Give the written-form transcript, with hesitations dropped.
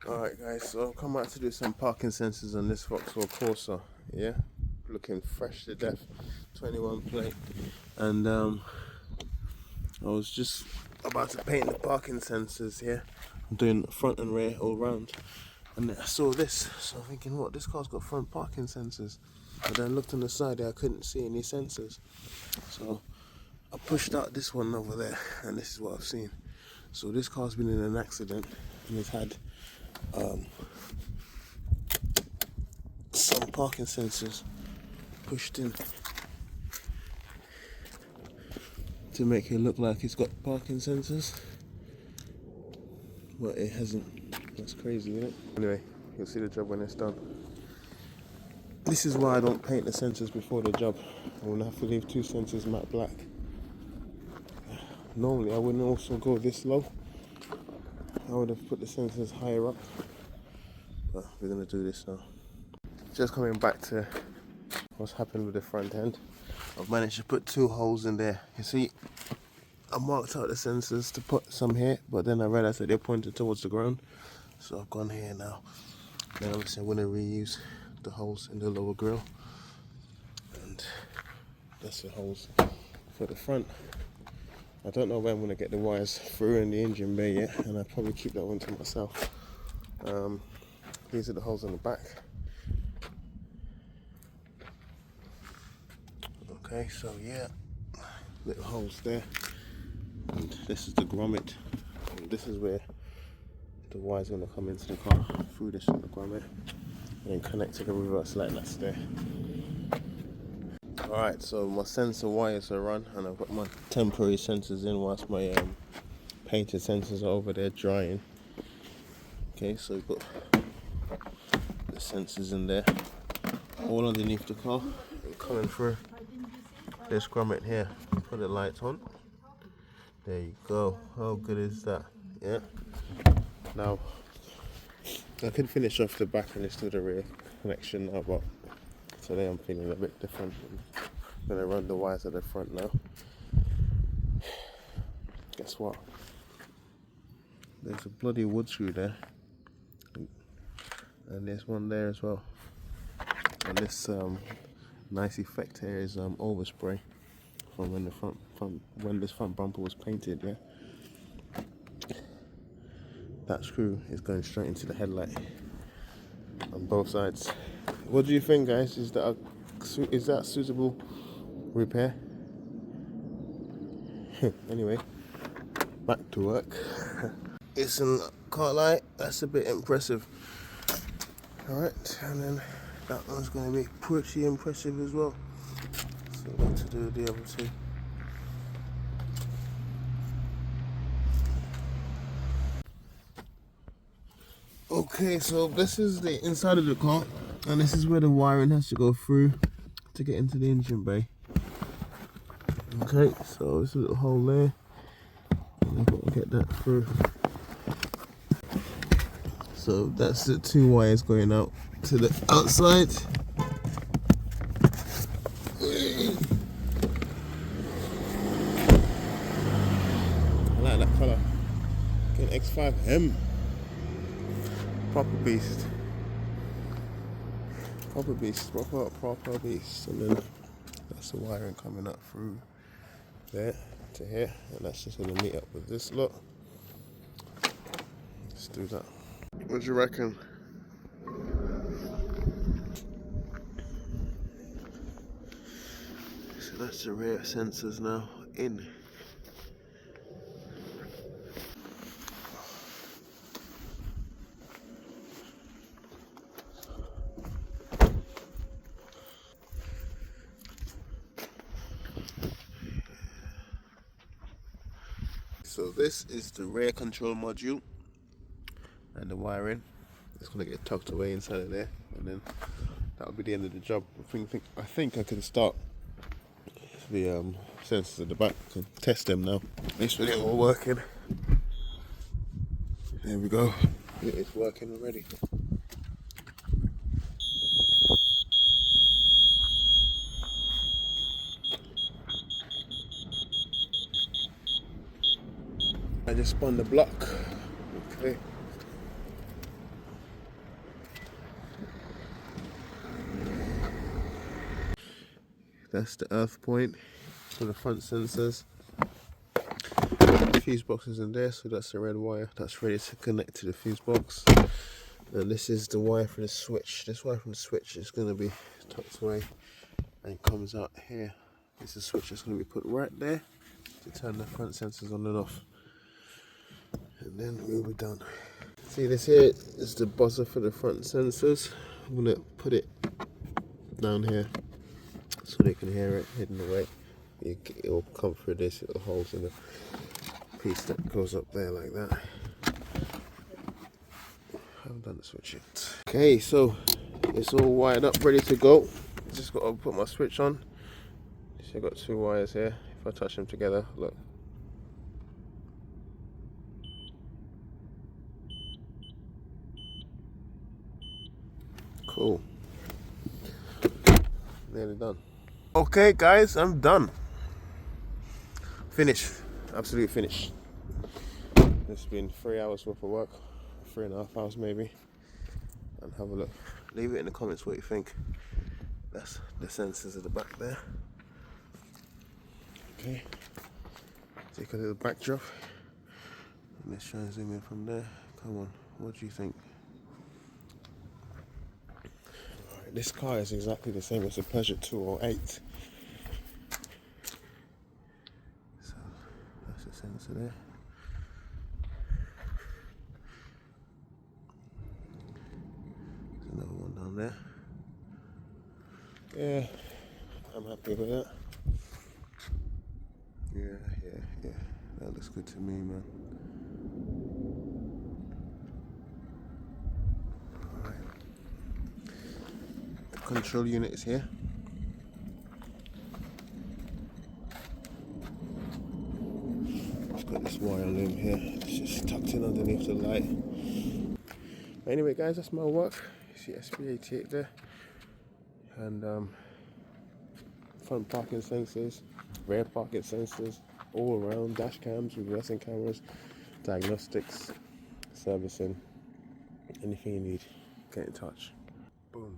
Alright guys, so I've come out to do some parking sensors on this Vauxhall Corsa, yeah, looking fresh to death, 21 plate, and I was just about to paint the parking sensors here. I'm doing front and rear all round, and I saw this, so I'm thinking, what, this car's got front parking sensors, but then I looked on the side there, I couldn't see any sensors, so I pushed out this one over there, and this is what I've seen. So this car's been in an accident, and it's had some parking sensors pushed in to make it look like it's got parking sensors, but it hasn't. That's crazy, isn't it? Anyway, you'll see the job when it's done. This is why I don't paint the sensors before the job. I will have to leave 2 sensors matte black. Normally I wouldn't also go this low. I would have put the sensors higher up, but we're going to do this now. Just coming back to what's happened with the front end. I've managed to put 2 holes in there. You see, I marked out the sensors to put some here, but then I realized that they're pointed towards the ground, so I've gone here now. Then obviously I'm going to reuse the holes in the lower grille, and that's the holes for the front. I don't know when I'm going to get the wires through in the engine bay yet, and I'll probably keep that one to myself. These are the holes on the back. Okay, so yeah, little holes there, and this is the grommet, and this is where the wire's going to come into the car through this little grommet and then connect to the reverse light that's there. Alright, so my sensor wires are run, and I've got my temporary sensors in whilst my painted sensors are over there drying. Okay, so we've got the sensors in there, all underneath the car, and coming through this grommet here. Put the lights on. There you go. How good is that? Yeah. Now I can finish off the back and just do the rear connection now, but today I'm feeling a bit different. I'm gonna run the wires at the front now. Guess what? There's a bloody wood screw there, and there's one there as well. And this nice effect here is overspray from when this front bumper was painted. Yeah, that screw is going straight into the headlight on both sides. What do you think, guys? Is that suitable repair? Anyway, back to work. Listen, can't lie, that's a bit impressive. Alright, and then that one's going to be pretty impressive as well. So what to do with the other 2. Okay, so this is the inside of the car, and this is where the wiring has to go through to get into the engine bay. Okay, so there's a little hole there, and I've got to get that through. So that's the 2 wires going out to the outside. I like that colour. Get an X5M. Proper beast. Proper beast. Proper beast. And then that's the wiring coming up through there to here. And that's just going to meet up with this lot. Let's do that. What do you reckon? So that's the rear sensors now in. So this is the rear control module, and the wiring is going to get tucked away inside of there, and then that'll be the end of the job. I think I can start the sensors at the back and test them now. Make sure they're all working. There we go. It is working already. I just spun the block. Okay. That's the earth point for the front sensors. Fuse box is in there, so that's the red wire that's ready to connect to the fuse box. And this is the wire for the switch. This wire from the switch is going to be tucked away and comes out here. This is a switch that's going to be put right there to turn the front sensors on and off. And then we'll be done. See, this here is the buzzer for the front sensors. I'm going to put it down here so they can hear it hidden away. It will come through this little holes in the piece that goes up there like that. I haven't done the switch yet. Okay, so it's all wired up, ready to go. Just got to put my switch on. So I've got 2 wires here. If I touch them together, look. Cool. Nearly done. Okay guys, I'm done. Finished. Absolute finish. It's been 3 hours worth of work. 3.5 hours maybe. And have a look. Leave it in the comments what you think. That's the sensors at the back there. Okay. Take a little backdrop. Let's try and zoom in from there. Come on, what do you think? Alright, this car is exactly the same as a Peugeot 208. So that's the sensor there. There's another one down there. Yeah, I'm happy with that. Yeah. That looks good to me, man. Alright. The control unit is here. I've got this wire loom here. It's just tucked in underneath the light. Anyway, guys, that's my work. You see SB88 there. And front parking sensors, rear parking sensors, all around, dash cams, reversing cameras, diagnostics, servicing, anything you need, get in touch. Boom.